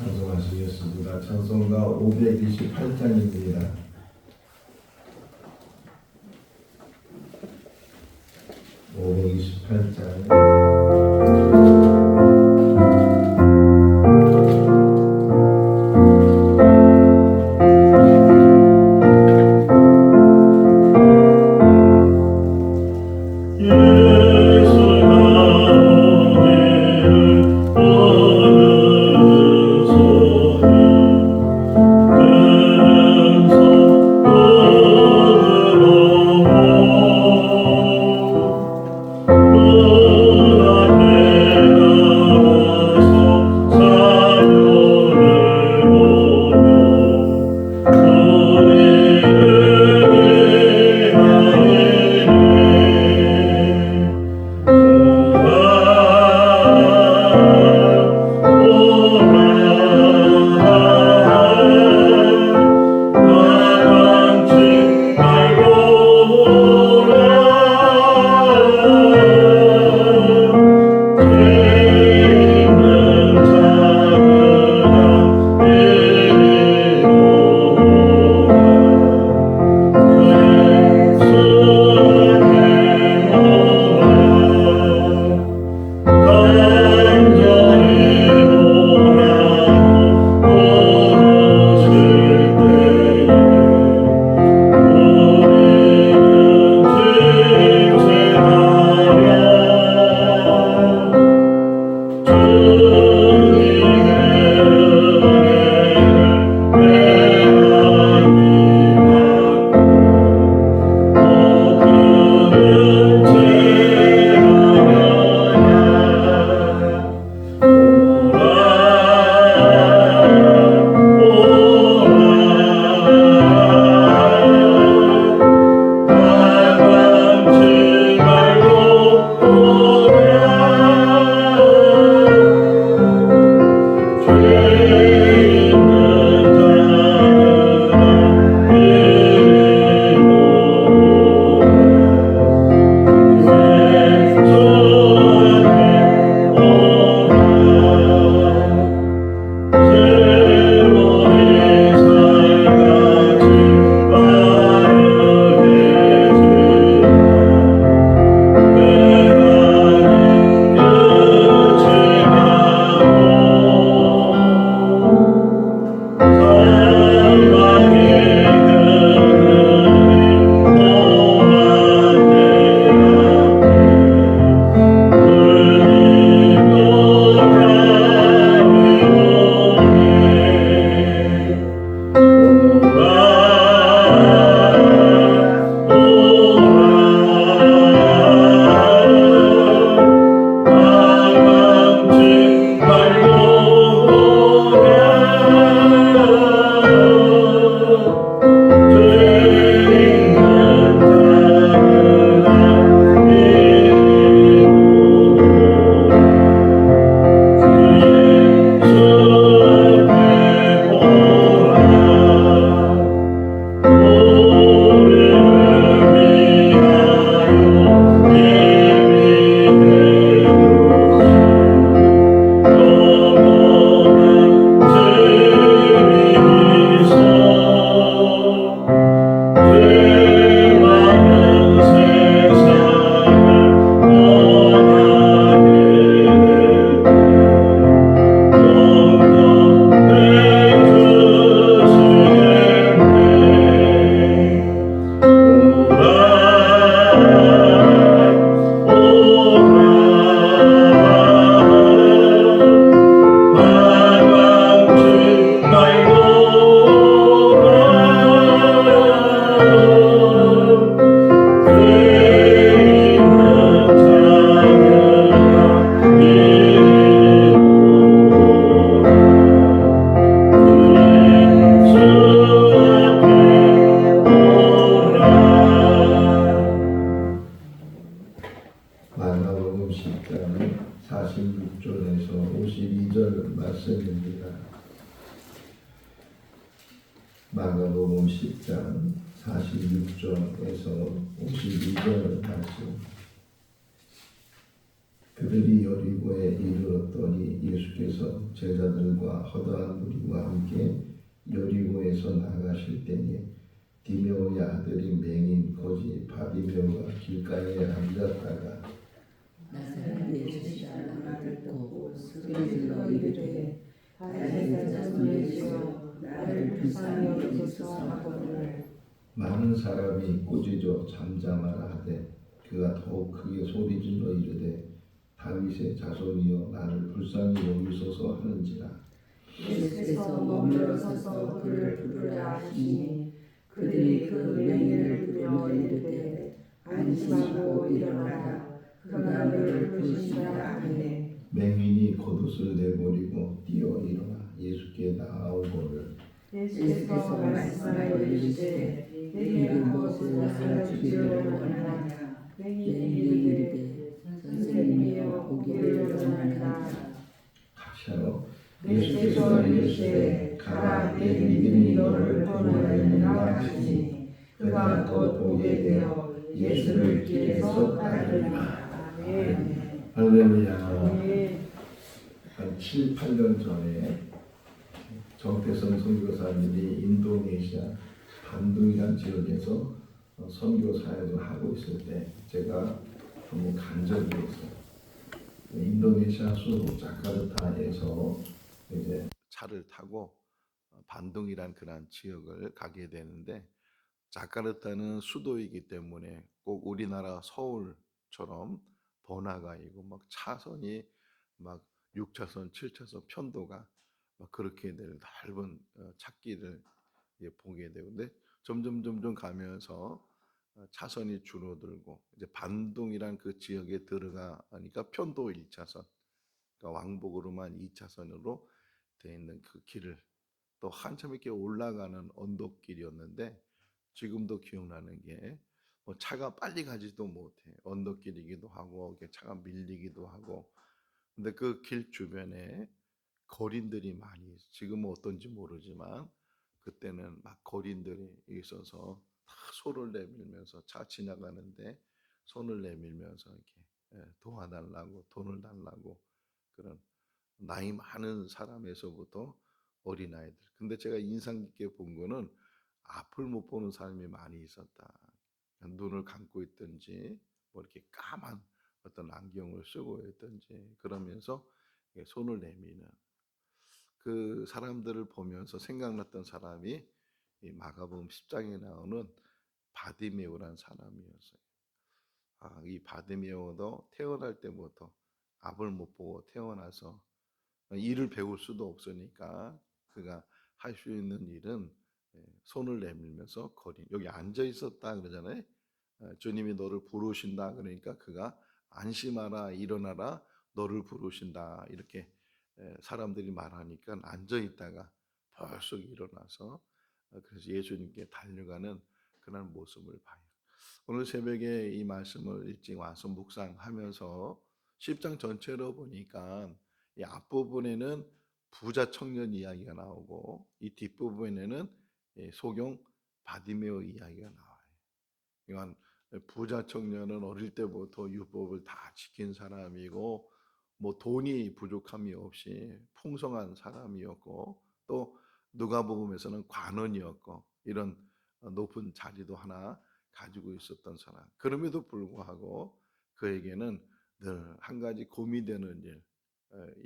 찬송하시겠습니다. 찬송가 528장입니다. 528장 마가복음 10장 46절에서 52절 말씀입니다. 마가복음 10장 46절에서 52절 말씀. 그들이 여리고에 이르렀더니 예수께서 제자들과 허다한 무리와 함께 여리고에서 나가실 때에 디메오의 아들인 맹인 거지 바디메오가 길가에 앉았다가 나사렛 예수의 말을 듣고 소리질러 이르되 다윗의 자손 예수여 나를 불쌍히 여기소서 하거늘 많은 사람이 꾸짖어 잠잠하라 하되 그가 더욱 크게 소리질러 이르되 다윗의 자손이여 나를 불쌍히 여기소서 하는지라. 예수께서 머물러 서서 그를 부르라 하시니 그들이 그 맹인을 부르며 이르되 안심하고 일어나라 그가 너를 부르신다 하매 맹인이 겉옷을 내버리고 뛰어 일어나 예수께 나아오거늘 예수께서 말씀하여 이르시되 내게 무엇을 살려주기를 원하냐 맹인이 이르되 선생님이여 보기를 원하나이다 같이 하러 예수께서 이르시되 가라 내 믿음이 너를 구원하였느니라 하시니 그가 곧 보게 되어 예수를 길에서 따르니라. 아멘. 할렐루야. 한 7, 8년 전에 정태선 선교사님이 인도네시아 반둥이란 지역에서 선교 사역을 하고 있을 때 제가 너무 간절히 했어요. 인도네시아 수도 자카르타에서 이제 차를 타고 반둥이란 그런 지역을 가게 되는데 자카르타는 수도이기 때문에 꼭 우리나라 서울처럼 번화가 이고 막 차선이 막 6차선, 7차선 편도가 막 그렇게 될 넓은 찾기를 보게 되는데 점점 가면서 차선이 줄어들고 이제 반동이란 그 지역에 들어가니까 편도 1차선, 그러니까 왕복으로만 2차선으로 되어 있는 그 길을 또 한참 이렇게 올라가는 언덕길이었는데 지금도 기억나는 게 뭐 차가 빨리 가지도 못해 언덕길이기도 하고 차가 밀리기도 하고 근데 그 길 주변에 거린들이 많이 지금은 어떤지 모르지만 그때는 막 거린들이 있어서 다 손을 내밀면서 차 지나가는데 손을 내밀면서 이렇게 도와달라고 돈을 달라고 그런 나이 많은 사람에서부터 어린아이들. 근데 제가 인상 깊게 본 거는 앞을 못 보는 사람이 많이 있었다. 눈을 감고 있든지 뭐 이렇게 까만 어떤 안경을 쓰고 있든지 그러면서 손을 내미는 그 사람들을 보면서 생각났던 사람이 이 마가복음 10장에 나오는 바디메오란 사람이었어요. 이 바디메오도 태어날 때부터 앞을 못 보고 태어나서 일을 배울 수도 없으니까 그가 할 수 있는 일은 손을 내밀면서 거린 여기 앉아 있었다 그러잖아요. 주님이 너를 부르신다 그러니까 그가 안심하라 일어나라 너를 부르신다 이렇게 사람들이 말하니까 앉아 있다가 벌써 일어나서 그래서 예수님께 달려가는 그런 모습을 봐요. 오늘 새벽에 이 말씀을 일찍 와서 묵상하면서 10장 전체로 보니까 이 앞부분에는 부자 청년 이야기가 나오고 이 뒷부분에는 소경 바디메오 이야기가 나와요. 이건 부자 청년은 어릴 때부터 율법을 다 지킨 사람이고 뭐 돈이 부족함이 없이 풍성한 사람이었고 또 누가복음에서는 관원이었고 이런 높은 자리도 하나 가지고 있었던 사람. 그럼에도 불구하고 그에게는 늘 한 가지 고민되는 일,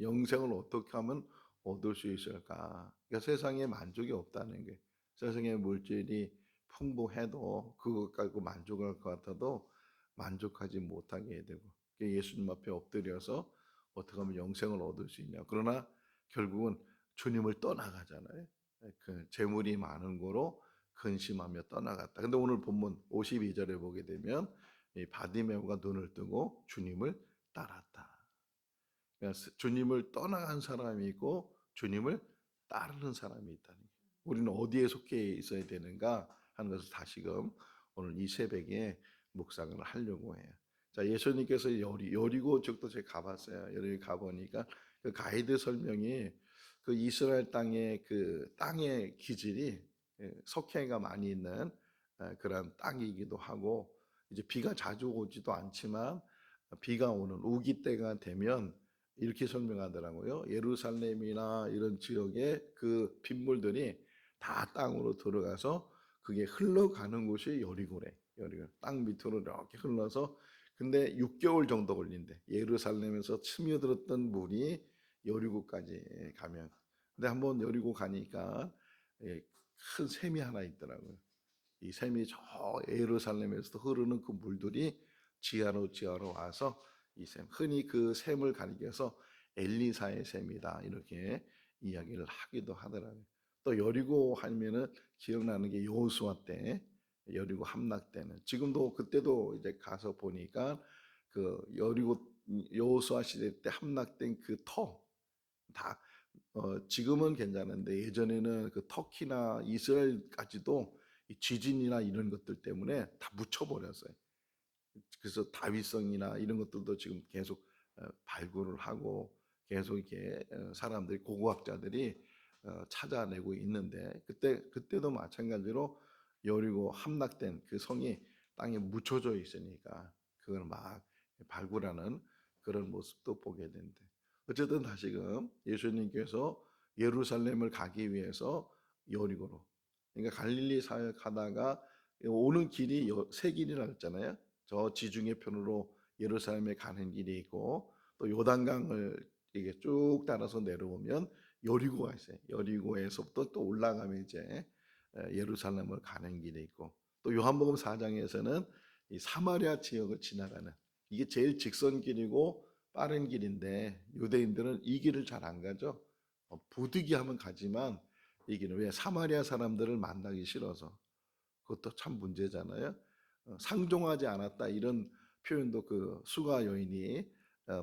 영생을 어떻게 하면 얻을 수 있을까? 그러니까 세상에 만족이 없다는 게 세상의 물질이 풍부해도 그것 가지고 만족할 것 같아도 만족하지 못하게 되고 예수님 앞에 엎드려서 어떻게 하면 영생을 얻을 수 있냐. 그러나 결국은 주님을 떠나가잖아요. 그 재물이 많은 거로 근심하며 떠나갔다. 근데 오늘 본문 52절에 보게 되면 이 바디메오가 눈을 뜨고 주님을 따랐다. 그러니까 주님을 떠나간 사람이 있고 주님을 따르는 사람이 있다는 거예요. 우리는 어디에 속해 있어야 되는가 하는 것을 다시금 오늘 이 새벽에 묵상을 하려고 해요. 자, 예수님께서 여리고 쪽도 제가 가봤어요. 여기 가보니까 그 가이드 설명이 그 이스라엘 땅의 그 땅의 기질이 석회가 많이 있는 그런 땅이기도 하고 이제 비가 자주 오지도 않지만 비가 오는 우기 때가 되면 이렇게 설명하더라고요. 예루살렘이나 이런 지역의 그 빗물들이 다 땅으로 들어가서 그게 흘러가는 곳이 여리고래. 여리고 땅 밑으로 이렇게 흘러서 근데 6개월 정도 걸린대. 예루살렘에서 스며들었던 물이 여리고까지 가면. 근데 한번 여리고 가니까 큰 샘이 하나 있더라고요. 이 샘이 저 예루살렘에서 흐르는 그 물들이 지하로 와서 이 샘, 흔히 그 샘을 가리켜서 엘리사의 샘이다 이렇게 이야기를 하기도 하더라고요. 또 여리고 하면은 기억나는 게 여호수아 때 여리고 함락 때는 지금도 그때도 이제 가서 보니까 그 여리고 여호수아 시대 때 함락된 그 다 지금은 괜찮은데 예전에는 그 터키나 이스라엘까지도 이 지진이나 이런 것들 때문에 다 묻혀버렸어요. 그래서 다윗성이나 이런 것들도 지금 계속 발굴을 하고 계속 이렇게 사람들이 고고학자들이 찾아내고 있는데 그때도 마찬가지로 여리고 함락된 그 성이 땅에 묻혀져 있으니까 그걸 막 발굴하는 그런 모습도 보게 된대. 어쨌든 다시금 예수님께서 예루살렘을 가기 위해서 여리고로 그러니까 갈릴리 사역하다가 오는 길이 세 길이라 했잖아요. 저 지중해 편으로 예루살렘에 가는 길이 있고 또 요단강을 이게 쭉 따라서 내려오면 여리고가 있어요. 여리고에서부터 또 올라가면 이제 예루살렘을 가는 길이 있고 또 요한복음 4장에서는 이 사마리아 지역을 지나가는 이게 제일 직선 길이고 빠른 길인데 유대인들은 이 길을 잘 안 가죠. 부득이하면 가지만 이 길은 왜 사마리아 사람들을 만나기 싫어서 그것도 참 문제잖아요. 상종하지 않았다 이런 표현도 그 수가 여인이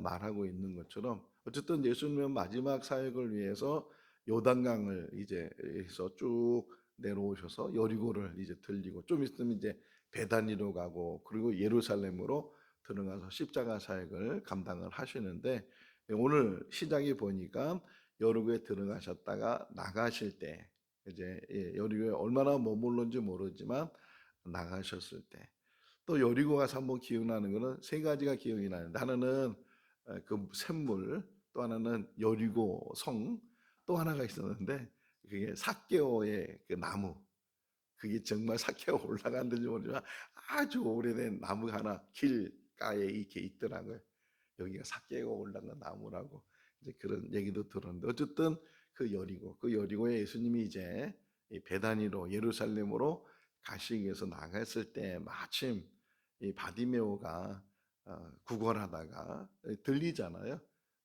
말하고 있는 것처럼 어쨌든 예수님은 마지막 사역을 위해서 요단강을 이제 해서 쭉 내려오셔서 여리고를 이제 들리고 좀 있으면 이제 베다니로 가고 그리고 예루살렘으로 들어가서 십자가 사역을 감당을 하시는데 오늘 시작에 보니까 여리고에 들어가셨다가 나가실 때 이제 여리고에 얼마나 머물렀는지 모르지만 나가셨을 때 또 여리고 가서 한번 기억나는 거는 세 가지가 기억이 나는데 하나는 그 샘물 또 하나는 여리고 성 또 하나가 있었는데 그게 삭개오의 그 나무 그게 정말 삭개오 올라갔는지 모르지만 아주 오래된 나무가 하나 길가에 이렇게 있더라고요. 여기가 삭개오 올라간 나무라고 이제 그런 얘기도 들었는데 어쨌든 그 여리고에 예수님이 이제 이 베다니로 예루살렘으로 가시기 위해서 나갔을 때 마침 이 바디메오가 구걸하다가 들리잖아요.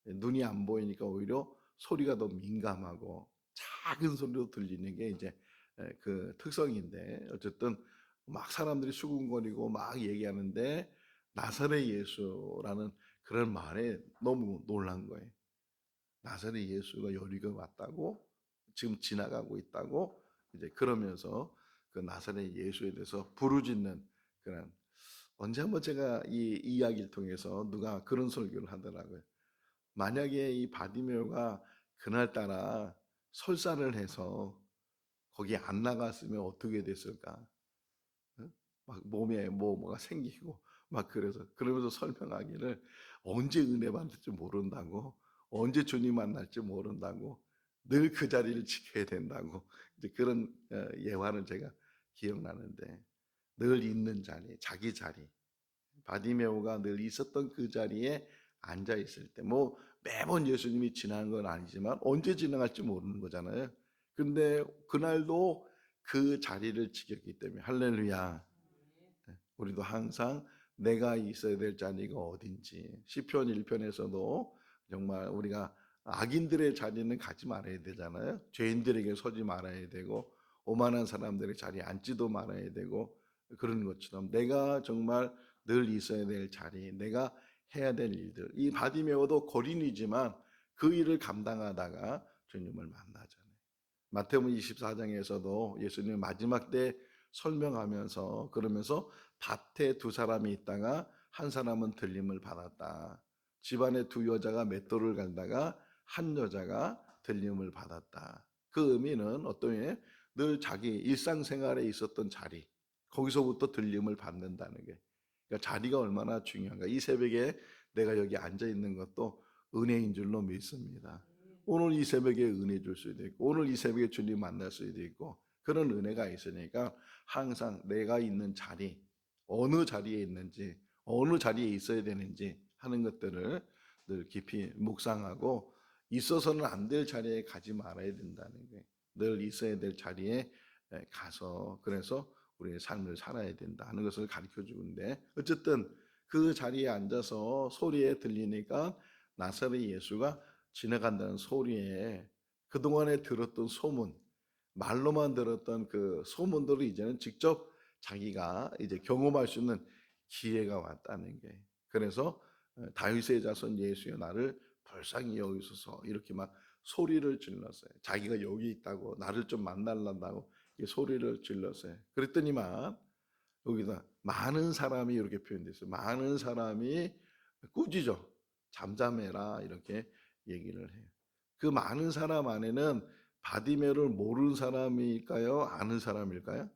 눈이 안 보이니까 오히려 소리가 더 민감하고 작은 소리로 들리는 게 이제 그 특성인데 어쨌든 막 사람들이 수군거리고 막 얘기하는데 나사렛 예수라는 그런 말에 너무 놀란 거예요. 나사렛 예수가 여리고 왔다고 지금 지나가고 있다고 이제 그러면서 그 나사렛 예수에 대해서 부르짖는 그런 언제 한번 제가 이 이야기를 통해서 누가 그런 설교를 하더라고요. 만약에 이 바디메오가 그날따라 설사를 해서 거기 안 나갔으면 어떻게 됐을까? 응? 막 몸에 뭐가 생기고 막 그러면서 설명하기를 언제 은혜 받을지 모른다고 언제 주님 만날지 모른다고 늘 그 자리를 지켜야 된다고 이제 그런 예화를 제가 기억나는데 늘 있는 자리 자기 자리 바디메오가 늘 있었던 그 자리에 앉아 있을 때, 뭐 매번 예수님이 지나는 건 아니지만 언제 지나갈지 모르는 거잖아요. 근데 그날도 그 자리를 지켰기 때문에 할렐루야. 우리도 항상 내가 있어야 될 자리가 어딘지 시편 1편에서도 정말 우리가 악인들의 자리는 가지 말아야 되잖아요. 죄인들에게 서지 말아야 되고 오만한 사람들의 자리에 앉지도 말아야 되고 그런 것처럼 내가 정말 늘 있어야 될 자리, 내가 해야 될 일들. 이 바디메오도 거린이지만 그 일을 감당하다가 주님을 만나잖아요. 마태복음 24장에서도 예수님 마지막 때 설명하면서 그러면서 밭에 두 사람이 있다가 한 사람은 들림을 받았다. 집안에 두 여자가 맷돌을 갈다가 한 여자가 들림을 받았다. 그 의미는 어떤 게 늘 자기 일상생활에 있었던 자리 거기서부터 들림을 받는다는 게 그러니까 자리가 얼마나 중요한가. 이 새벽에 내가 여기 앉아 있는 것도 은혜인 줄로 믿습니다. 오늘 이 새벽에 은혜 줄 수도 있고, 오늘 이 새벽에 주님 만날 수도 있고, 그런 은혜가 있으니까 항상 내가 있는 자리, 어느 자리에 있는지, 어느 자리에 있어야 되는지 하는 것들을 늘 깊이 묵상하고, 있어서는 안 될 자리에 가지 말아야 된다는 거예요. 늘 있어야 될 자리에 가서, 그래서 우리의 삶을 살아야 된다 하는 것을 가르쳐 주는데, 어쨌든 그 자리에 앉아서 소리에 들리니까 나사렛 예수가 지나간다는 소리에 그동안에 들었던 소문, 말로만 들었던 그 소문들을 이제는 직접 자기가 이제 경험할 수 있는 기회가 왔다는 게. 그래서 다윗의 자손 예수여 나를 불쌍히 여기소서 이렇게 막 소리를 질렀어요. 자기가 여기 있다고, 나를 좀 만날란다고 소리를 질렀어요. 그랬더니만 여기다 많은 사람이 이렇게 표현됐어요. 많은 사람이 꾸짖어 잠잠해라 이렇게 얘기를 해요. 그 많은 사람 안에는 바디메오를 모르는 사람일까요? 아는 사람일까요?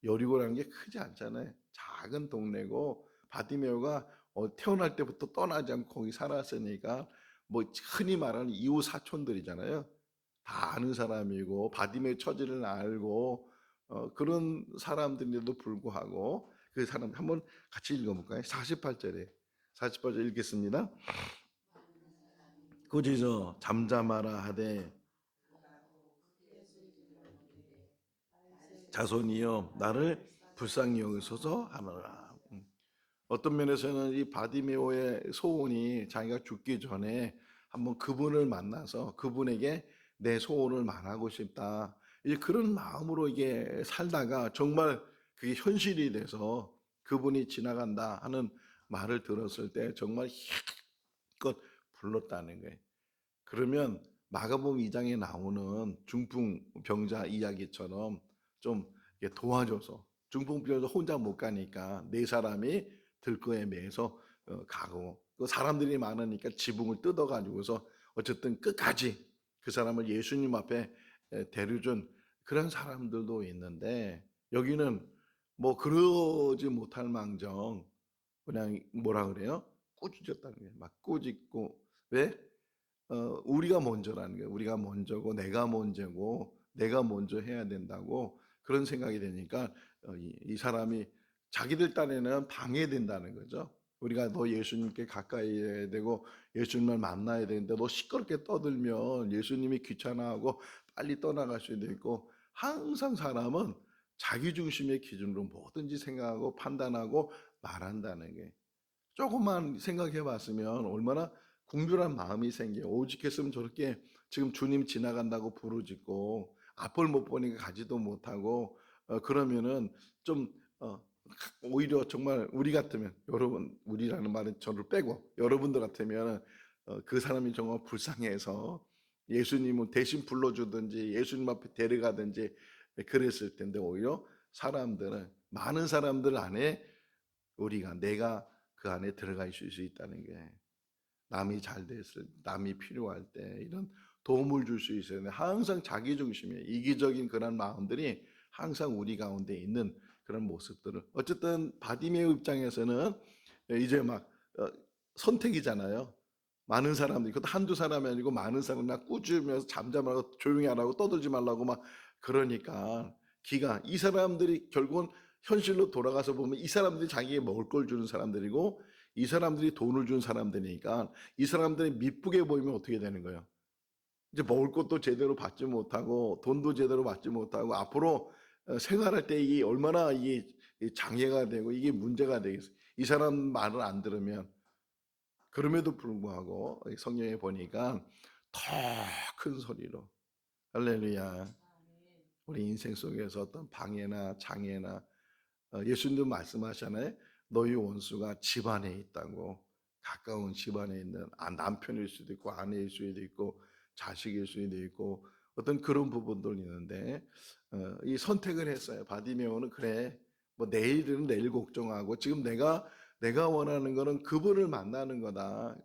여리고라는 게 크지 않잖아요. 작은 동네고 바디메오가 태어날 때부터 떠나지 않고 거기 살았으니까 뭐 흔히 말하는 이웃 사촌들이잖아요. 다 아는 사람이고 바디메오 처지를 알고 그런 사람들인데도 불구하고 그 사람 한번 같이 읽어볼까요? 48절 읽겠습니다. 꾸짖어 잠잠하라 하되 자손이여 나를 불쌍히 여기소서 하노라. 어떤 면에서는 이 바디메오의 소원이 자기가 죽기 전에 한번 그분을 만나서 그분에게 내 소원을 말하고 싶다. 이제 그런 마음으로 이게 살다가 정말 그게 현실이 돼서 그분이 지나간다 하는 말을 들었을 때 정말 힘껏 불렀다는 거예요. 그러면 마가복음 2장에 나오는 중풍병자 이야기처럼 좀 도와줘서, 중풍병자 혼자 못 가니까 네 사람이 들거에 매서 가고, 그 사람들이 많으니까 지붕을 뜯어가지고서 어쨌든 끝까지 그 사람을 예수님 앞에 데려준 그런 사람들도 있는데, 여기는 뭐 그러지 못할 망정 그냥 뭐라 그래요? 꾸짖었다는 거예요. 막 꾸짖고. 왜? 우리가 먼저라는 거예요. 우리가 먼저고 내가 먼저고 내가 먼저 해야 된다고 그런 생각이 되니까 이 사람이 자기들 딴에는 방해된다는 거죠. 우리가 너 예수님께 가까이 해야 되고 예수님을 만나야 되는데 너 시끄럽게 떠들면 예수님이 귀찮아하고 빨리 떠나갈 수도 있고, 항상 사람은 자기 중심의 기준으로 뭐든지 생각하고 판단하고 말한다는 게, 조금만 생각해 봤으면 얼마나 궁핍한 마음이 생겨요. 오직 했으면 저렇게 지금 주님 지나간다고 부르짖고 앞을 못 보니까 가지도 못하고 그러면은 좀 오히려 정말 우리 같으면, 여러분 우리라는 말은 저를 빼고 여러분들 같으면 그 사람이 정말 불쌍해서 예수님을 대신 불러주든지 예수님 앞에 데려가든지 그랬을 텐데, 오히려 사람들은, 많은 사람들 안에 내가 그 안에 들어가 있을 수 있다는 게, 남이 잘 됐을 때, 남이 필요할 때 이런 도움을 줄 수 있어야 돼. 항상 자기 중심의 이기적인 그런 마음들이 항상 우리 가운데 있는 그런 모습들을, 어쨌든 바디메오 입장에서는 이제 막 선택이잖아요. 많은 사람들이, 그것도 한두 사람이 아니고 많은 사람이 막 꾸짖으면서 잠잠하고 조용히 하라고 떠들지 말라고 막 그러니까 이 사람들이 결국은 현실로 돌아가서 보면 이 사람들이 자기에게 먹을 걸 주는 사람들이고 이 사람들이 돈을 준 사람들이니까 이 사람들이 미쁘게 보이면 어떻게 되는 거예요? 이제 먹을 것도 제대로 받지 못하고 돈도 제대로 받지 못하고 앞으로 생활할 때 이게 얼마나 이게 장애가 되고 이게 문제가 되겠어요. 이 사람 말을 안 들으면. 그럼에도 불구하고 성경에 보니까 더 큰 소리로 할렐루야, 우리 인생 속에서 어떤 방해나 장애나 예수님도 말씀하셨잖아요. 너희 원수가 집안에 있다고. 가까운 집안에 있는 남편일 수도 있고 아내일 수도 있고 자식일 수도 있고 어떤 그런 부분들이 있는데 이 선택을 했어요. 바디메오는 그래, 뭐 내일은 내일 걱정하고 지금 내가 원하는 거는 그분을 만나는 거다.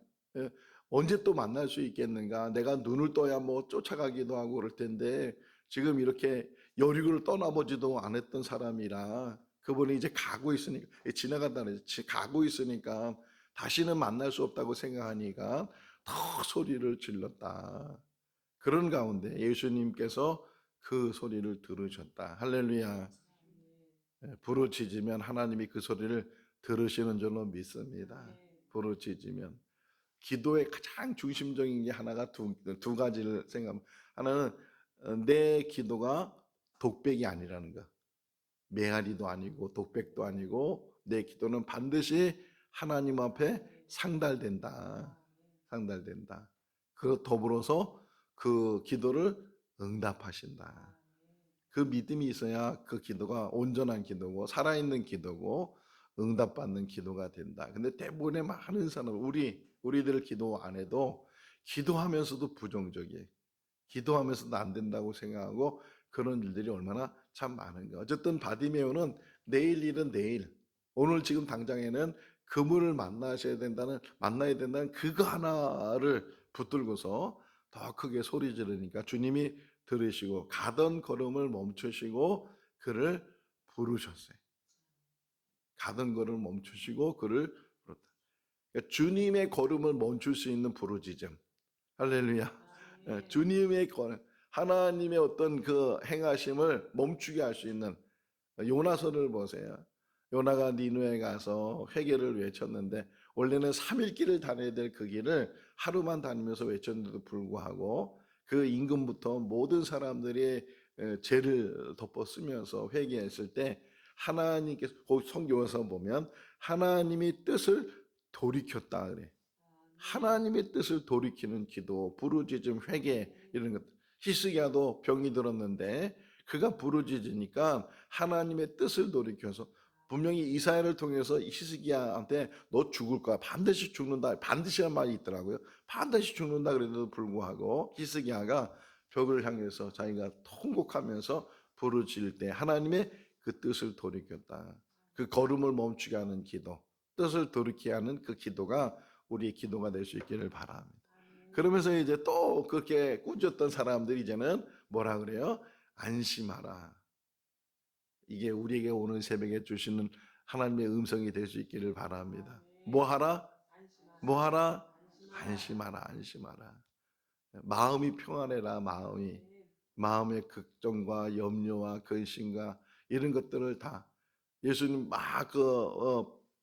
언제 또 만날 수 있겠는가? 내가 눈을 떠야 뭐 쫓아가기도 하고 그럴 텐데 지금 이렇게 여리고를 떠나보지도 않았던 사람이라 그분이 이제 가고 있으니까, 지나간다는 가고 있으니까 다시는 만날 수 없다고 생각하니까 더 소리를 질렀다. 그런 가운데 예수님께서 그 소리를 들으셨다. 할렐루야. 부르짖으면 하나님이 그 소리를 들으시는 줄로 믿습니다. 부르짖으면. 기도의 가장 중심적인 게 하나가 두 가지를 생각합니다. 하나는 내 기도가 독백이 아니라는 거. 메아리도 아니고 독백도 아니고 내 기도는 반드시 하나님 앞에 상달된다. 상달된다. 그 더불어서 그 기도를 응답하신다. 그 믿음이 있어야 그 기도가 온전한 기도고 살아있는 기도고 응답받는 기도가 된다. 근데 대부분의 많은 사람 우리들 기도 안 해도 기도하면서도 부정적이에요. 기도하면서도 안 된다고 생각하고 그런 일들이 얼마나 참 많은가. 어쨌든 바디메오는 내일 일은 내일, 오늘 지금 당장에는 그분을 만나야 된다는 그거 하나를 붙들고서 더 크게 소리 지르니까 주님이 들으시고 가던 걸음을 멈추시고 그를 부르셨어요. 가던 걸음을 멈추시고 그를 부르다. 그러니까 주님의 걸음을 멈출 수 있는 부르짖음. 할렐루야. 주님의 하나님의 어떤 그 행하심을 멈추게 할 수 있는 요나서를 보세요. 요나가 니누에 가서 회개를 외쳤는데 원래는 3일 길을 다녀야 될 그 길을 하루만 다니면서 외쳤는데도 불구하고 그 임금부터 모든 사람들이 죄를 덮어 쓰면서 회개했을 때 하나님께서 성경에서 보면 하나님이 뜻을 돌이켰다 그래. 하나님의 뜻을 돌이키는 기도, 부르짖음, 회개 이런 것. 히스기야도 병이 들었는데 그가 부르짖으니까 하나님의 뜻을 돌이켜서 분명히 이사야를 통해서 히스기야한테 너 죽을 거야. 반드시 죽는다. 반드시란 말이 있더라고요. 반드시 죽는다 그래도 불구하고 히스기야가 벽을 향해서 자기가 통곡하면서 부르짖을 때 하나님의 그 뜻을 돌이켰다. 그 걸음을 멈추게 하는 기도, 뜻을 돌이키게 하는 그 기도가 우리의 기도가 될 수 있기를 바랍니다. 그러면서 이제 또 그렇게 꾸짖었던 사람들이 이제는 뭐라 그래요? 안심하라. 이게 우리에게 오늘 새벽에 주시는 하나님의 음성이 될 수 있기를 바랍니다. 뭐 하라? 뭐 하라? 안심하라, 안심하라. 마음이 평안해라, 마음의 걱정과 염려와 근심과 이런 것들을 다 예수님 막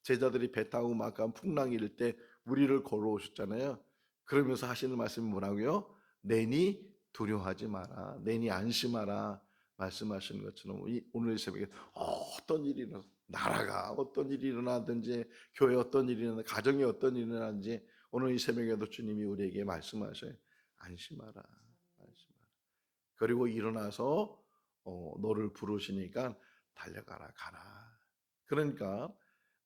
제자들이 배 타고 막 풍랑이 일 때 우리를 걸어오셨잖아요. 그러면서 하시는 말씀이 뭐라고요? 내니 두려워하지 마라. 내니 안심하라. 말씀하시는 것처럼 오늘 새벽에 어떤 일이 일어나 나라가 어떤 일이 일어나든지 교회 어떤 일이 일어나 가정에 어떤 일이 일어나든지 오늘 이 새벽에도 주님이 우리에게 말씀하셔요. 안심하라. 안심하라. 그리고 일어나서 너를 부르시니까 달려가라 가라. 그러니까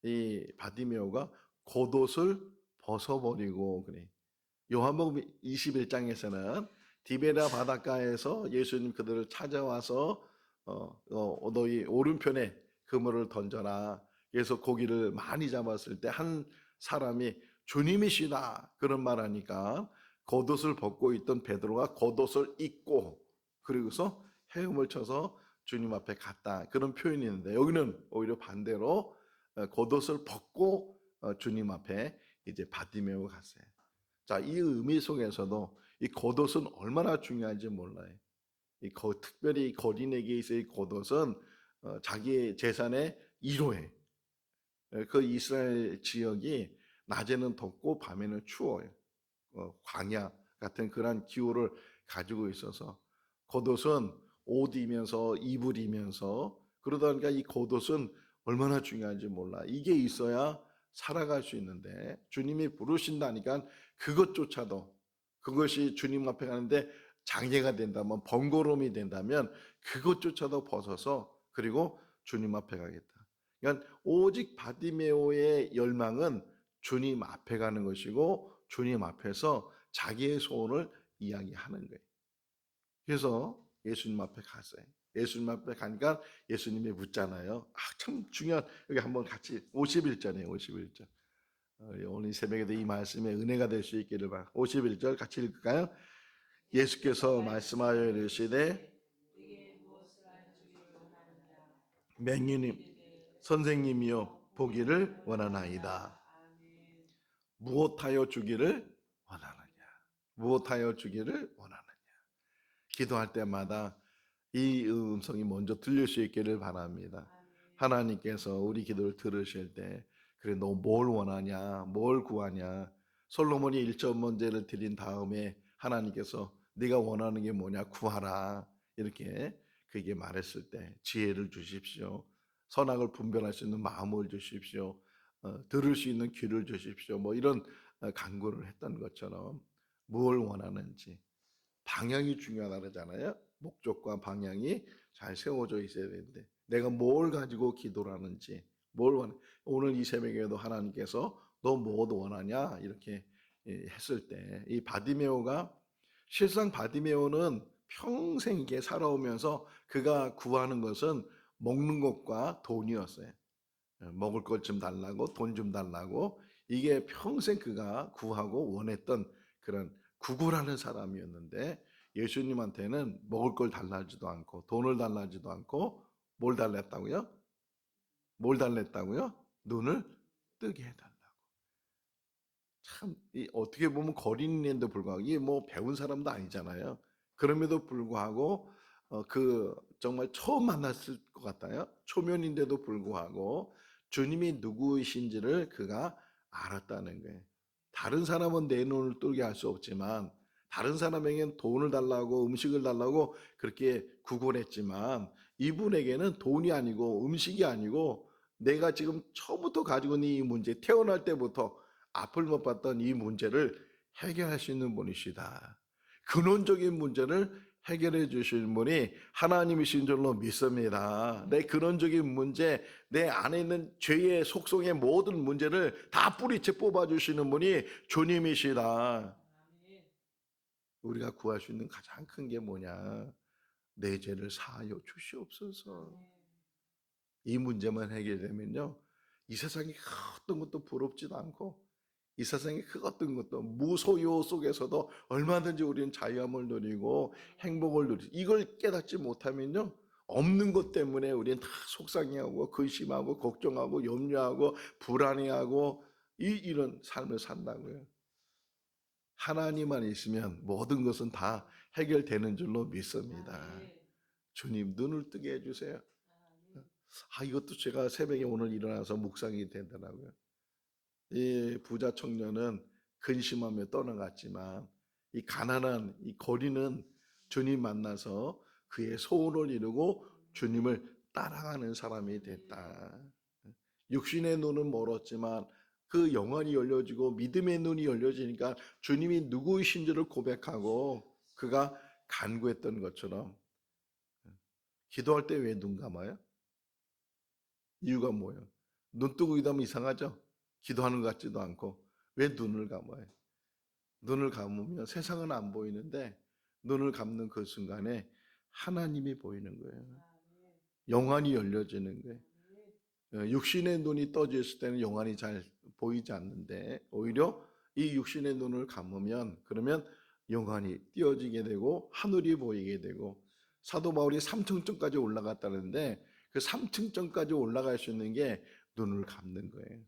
이 바디메오가 겉옷을 벗어버리고 그래. 요한복음 21장에서는 디베라 바닷가에서 예수님 그들을 찾아와서 너희 오른편에 그물을 던져라. 그래서 고기를 많이 잡았을 때 한 사람이 주님이시다 그런 말하니까 겉옷을 벗고 있던 베드로가 겉옷을 입고 그리고서 헤엄을 쳐서 주님 앞에 갔다 그런 표현이 있는데 여기는 오히려 반대로 겉옷을 벗고 주님 앞에 이제 바디메오 갔어요. 자, 이 의미 속에서도 이 겉옷은 얼마나 중요한지 몰라요. 특별히 거린에게 있어 이 겉옷은 자기의 재산의 1호에 그 이스라엘 지역이 낮에는 덥고 밤에는 추워요. 광야 같은 그런 기후를 가지고 있어서 겉옷은 옷이면서 이불이면서 그러다 보니까 이 겉옷은 얼마나 중요한지 몰라. 이게 있어야 살아갈 수 있는데 주님이 부르신다니까 그것조차도 그것이 주님 앞에 가는데 장애가 된다면 번거로움이 된다면 그것조차도 벗어서 그리고 주님 앞에 가겠다. 그러니까 오직 바디메오의 열망은 주님 앞에 가는 것이고 주님 앞에서 자기의 소원을 이야기하는 거예요. 그래서 예수님 앞에 갔어요. 예수님 앞에 가니까 예수님이 묻잖아요. 참 중요한 여기 한번 같이 51절이에요. 51절. 오늘 새벽에도 이 말씀에 은혜가 될 수 있기를 바랍니다. 51절 같이 읽을까요? 예수께서 말씀하여 이르시되 맹인이 선생님이여 보기를 원하나이다. 무엇하여 주기를 원하느냐? 무엇하여 주기를 원하느냐? 기도할 때마다 이 음성이 먼저 들릴 수 있기를 바랍니다. 하나님께서 우리 기도를 들으실 때 그래 너 뭘 원하냐? 뭘 구하냐? 솔로몬이 1점 문제를 드린 다음에 하나님께서 네가 원하는 게 뭐냐? 구하라. 이렇게 그에게 말했을 때 지혜를 주십시오. 선악을 분별할 수 있는 마음을 주십시오. 들을 수 있는 귀를 주십시오. 뭐 이런 간구를 했던 것처럼 뭘 원하는지 방향이 중요하다 그러잖아요. 목적과 방향이 잘 세워져 있어야 되는데 내가 뭘 가지고 기도를 하는지 오늘 이 새벽에도 하나님께서 너 뭐 원하냐 이렇게 했을 때 이 바디메오가 실상 바디메오는 평생 이게 살아오면서 그가 구하는 것은 먹는 것과 돈이었어요. 먹을 것 좀 달라고 돈 좀 달라고 이게 평생 그가 구하고 원했던 그런 구걸하는 사람이었는데 예수님한테는 먹을 걸 달라지도 않고 돈을 달라지도 않고 뭘 달랬다고요? 뭘 달랬다고요? 눈을 뜨게 해달라고. 참 어떻게 보면 거린인데도 불구하고 이게 뭐 배운 사람도 아니잖아요. 그럼에도 불구하고 그 정말 처음 만났을 것 같아요. 초면인데도 불구하고 주님이 누구이신지를 그가 알았다는 거예요. 다른 사람은 내 눈을 뜨게 할 수 없지만 다른 사람에게는 돈을 달라고 음식을 달라고 그렇게 구걸했지만 이분에게는 돈이 아니고 음식이 아니고 내가 지금 처음부터 가지고 있는 이 문제 태어날 때부터 앞을 못 봤던 이 문제를 해결할 수 있는 분이시다. 근원적인 문제를 해결해 주실 분이 하나님이신 줄로 믿습니다. 내 근원적인 문제, 내 안에 있는 죄의 속성의 모든 문제를 다 뿌리채 뽑아주시는 분이 주님이시다. 우리가 구할 수 있는 가장 큰 게 뭐냐? 내 죄를 사하여 주시옵소서. 이 문제만 해결되면요, 이 세상에 어떤 것도 부럽지도 않고 이 세상에 그 어떤 것도 무소유 속에서도 얼마든지 우리는 자유함을 누리고 행복을 누리고 이걸 깨닫지 못하면요 없는 것 때문에 우리는 다 속상해하고 근심하고 걱정하고 염려하고 불안해하고 이런 삶을 산다고요. 하나님만 있으면 모든 것은 다 해결되는 줄로 믿습니다. 주님 눈을 뜨게 해주세요. 이것도 제가 새벽에 오늘 일어나서 묵상이 되더라고요. 이 부자 청년은 근심하며 떠나갔지만 이 가난한 이 거리는 주님 만나서 그의 소원을 이루고 주님을 따라가는 사람이 됐다. 육신의 눈은 멀었지만 그 영안이 열려지고 믿음의 눈이 열려지니까 주님이 누구이신지를 고백하고 그가 간구했던 것처럼 기도할 때 왜 눈 감아요? 이유가 뭐예요? 눈 뜨고 기도하면 이상하죠? 기도하는 것 같지도 않고 왜 눈을 감아요? 눈을 감으면 세상은 안 보이는데 눈을 감는 그 순간에 하나님이 보이는 거예요. 영안이 열려지는 거예요. 육신의 눈이 떠져 있을 때는 영안이 잘 보이지 않는데 오히려 이 육신의 눈을 감으면 그러면 영안이 띄어지게 되고 하늘이 보이게 되고 사도 바울이 3층까지 올라갔다는데 그 3층까지 올라갈 수 있는 게 눈을 감는 거예요.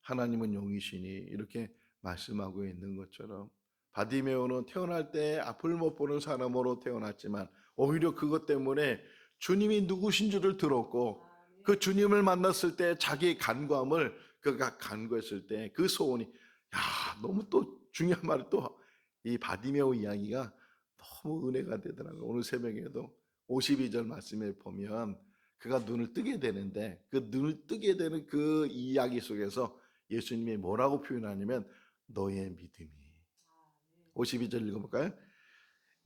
하나님은 영이시니 이렇게 말씀하고 있는 것처럼 바디메오는 태어날 때 앞을 못 보는 사람으로 태어났지만 오히려 그것 때문에 주님이 누구신 줄을 들었고 그 주님을 만났을 때 자기의 간구함을 그가 간구했을 때 그 소원이 너무 또 중요한 말이 또 이 바디메오 이야기가 너무 은혜가 되더라고요. 오늘 새벽에도 52절 말씀에 보면 그가 눈을 뜨게 되는데 그 눈을 뜨게 되는 그 이야기 속에서 예수님이 뭐라고 표현하냐면 너의 믿음이 52절 읽어볼까요?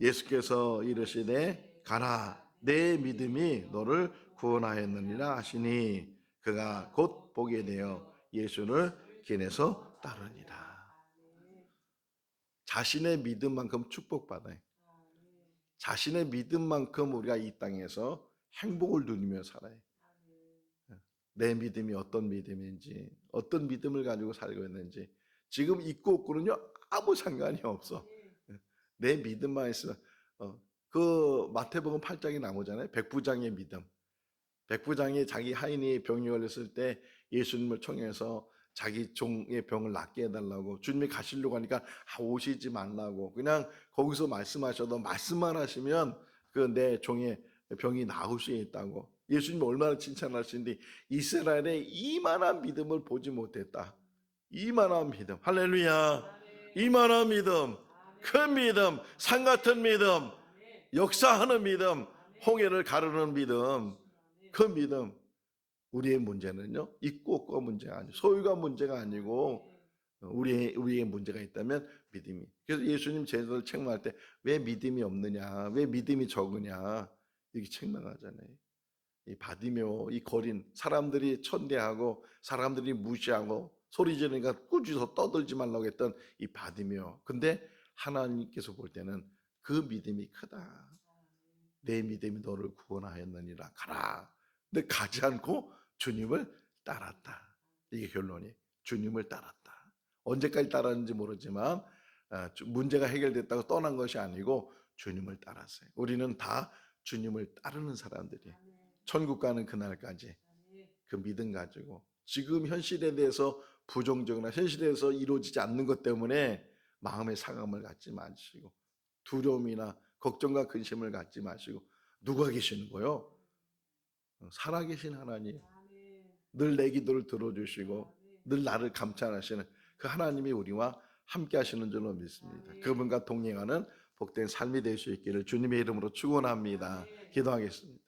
예수께서 이르시되 가라 내 믿음이 너를 구원하였느니라 하시니 그가 곧 보게 되어 예수를 길에서 따르니라. 자신의 믿음만큼 축복받아요. 자신의 믿음만큼 우리가 이 땅에서 행복을 누리며 살아요. 내 믿음이 어떤 믿음인지 어떤 믿음을 가지고 살고 있는지 지금 있고 없고는요 아무 상관이 없어. 내 믿음만 있으면 그 마태복음 8장이 나오잖아요. 백부장의 믿음. 백부장이 자기 하인이 병이 걸렸을 때 예수님을 청해서 자기 종의 병을 낫게 해달라고, 주님이 가시려고 하니까 오시지 말라고, 그냥 거기서 말씀하셔도 말씀만 하시면 그 내 종의 병이 나을 수 있다고. 예수님이 얼마나 칭찬하시는데 이스라엘의 이만한 믿음을 보지 못했다. 이만한 믿음, 할렐루야. 이만한 믿음, 큰 믿음, 산 같은 믿음, 역사하는 믿음, 홍해를 가르는 믿음, 그 믿음. 우리의 문제는요, 있고 없고가 문제가 아니고, 소유가 문제가 아니고, 우리의 문제가 있다면 믿음이. 그래서 예수님 제자들 책망할 때 왜 믿음이 없느냐, 왜 믿음이 적으냐 이렇게 책망하잖아요. 이 바디메오, 이 거린 사람들이 천대하고 사람들이 무시하고 소리 지르니까 꾸짖어 떠들지 말라고 했던 이 바디메오. 근데 하나님께서 볼 때는 그 믿음이 크다. 내 믿음이 너를 구원하였느니라, 가라. 근데 가지 않고 주님을 따랐다. 이게 결론이. 주님을 따랐다. 언제까지 따랐는지 모르지만 문제가 해결됐다고 떠난 것이 아니고 주님을 따랐어요. 우리는 다 주님을 따르는 사람들이에요. 천국 가는 그날까지 그 믿음 가지고, 지금 현실에 대해서 부정적이나 현실에 대해서 이루어지지 않는 것 때문에 마음의 상함을 갖지 마시고, 두려움이나 걱정과 근심을 갖지 마시고, 누가 계시는 거요? 살아계신 하나님, 늘 내 기도를 들어주시고 늘 나를 감찰하시는 그 하나님이 우리와 함께 하시는 줄로 믿습니다. 그분과 동행하는 복된 삶이 될 수 있기를 주님의 이름으로 축원합니다. 기도하겠습니다.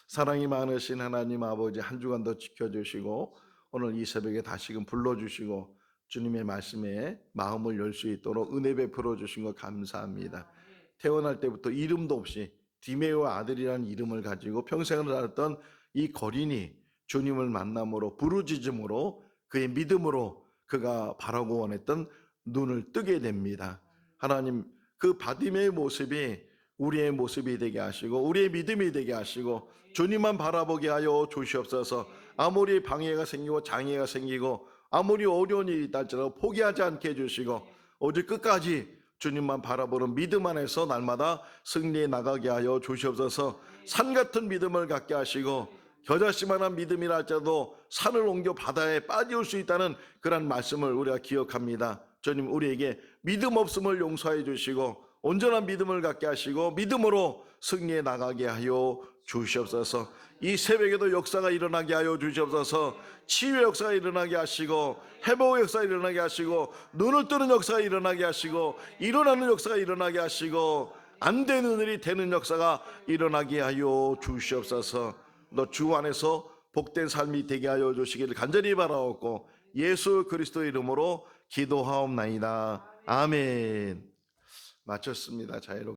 사랑이 많으신 하나님 아버지, 한 주간도 지켜주시고 오늘 이 새벽에 다시금 불러주시고 주님의 말씀에 마음을 열 수 있도록 은혜 베풀어 주신 것 감사합니다. 태어날 때부터 이름도 없이 디메오 아들이라는 이름을 가지고 평생을 살았던 이 거린이 주님을 만남으로, 부르짖음으로, 그의 믿음으로 그가 바라고 원했던 눈을 뜨게 됩니다. 하나님, 그 바디메의 모습이 우리의 모습이 되게 하시고 우리의 믿음이 되게 하시고 주님만 바라보게 하여 주시옵소서. 아무리 방해가 생기고 장애가 생기고 아무리 어려운 일이 있다 할지라도 포기하지 않게 해주시고 오직 끝까지 주님만 바라보는 믿음 안에서 날마다 승리해 나가게 하여 주시옵소서. 산 같은 믿음을 갖게 하시고 겨자씨만한 믿음이라 할지라도 산을 옮겨 바다에 빠질 수 있다는 그런 말씀을 우리가 기억합니다. 주님, 우리에게 믿음 없음을 용서해 주시고 온전한 믿음을 갖게 하시고 믿음으로 승리해 나가게 하여 주시옵소서. 이 새벽에도 역사가 일어나게 하여 주시옵소서. 치유의 역사가 일어나게 하시고 회복의 역사가 일어나게 하시고 눈을 뜨는 역사가 일어나게 하시고 일어나는 역사가 일어나게 하시고 안 되는 일이 되는 역사가 일어나게 하여 주시옵소서. 너 주 안에서 복된 삶이 되게 하여 주시기를 간절히 바라옵고 예수 그리스도의 이름으로 기도하옵나이다. 아멘. 마쳤습니다. 자유롭게